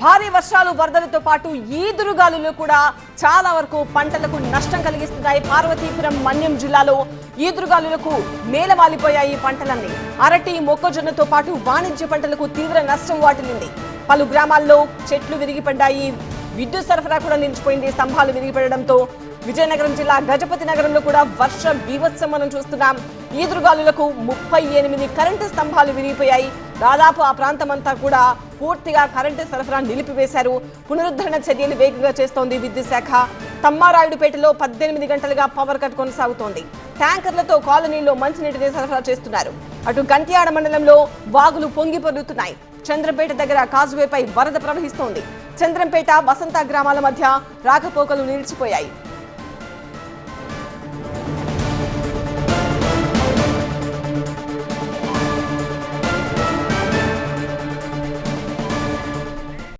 భారీ వర్షాలు వరదలతో పాటు ఈదురుగాలులు కూడా చాలా వరకు పంటలకు నష్టం కలిగిస్తున్నాయి. పార్వతీపురం మన్యం జిల్లాలో ఈదురుగాలులకు నేలవాలిపోయాయి పంటలన్నీ. అరటి మొక్కజొన్నతో పాటు వాణిజ్య పంటలకు తీవ్ర నష్టం వాటిల్లింది. పలు గ్రామాల్లో చెట్లు విరిగిపడ్డాయి. విద్యుత్ సరఫరా కూడా నిలిచిపోయింది. స్తంభాలు విరిగిపడడంతో విజయనగరం జిల్లా గజపతి నగరంలో కూడా వర్ష బీభత్సం మనం చూస్తున్నాం. ఈదురుగాలులకు 38 కరెంటు స్తంభాలు విరిగిపోయాయి. దాదాపు ఆ ప్రాంతమంతా కూడా పూర్తిగా కరెంటు సరఫరా నిలిపివేశారు. పునరుద్ధరణ చర్యలు వేగంగా చేస్తోంది విద్యుత్ శాఖ. తమ్మారాయుడుపేటలో 18 గంటలుగా పవర్ కట్ కొనసాగుతోంది. ట్యాంకర్లతో కాలనీలో మంచినీటిని సరఫరా చేస్తున్నారు. అటు గంట్యాడ మండలంలో వాగులు పొంగి పొర్లుతున్నాయి. చంద్రంపేట దగ్గర కాజువేపై వరద ప్రవహిస్తోంది. చంద్రంపేట వసంత గ్రామాల మధ్య రాకపోకలు నిలిచిపోయాయి.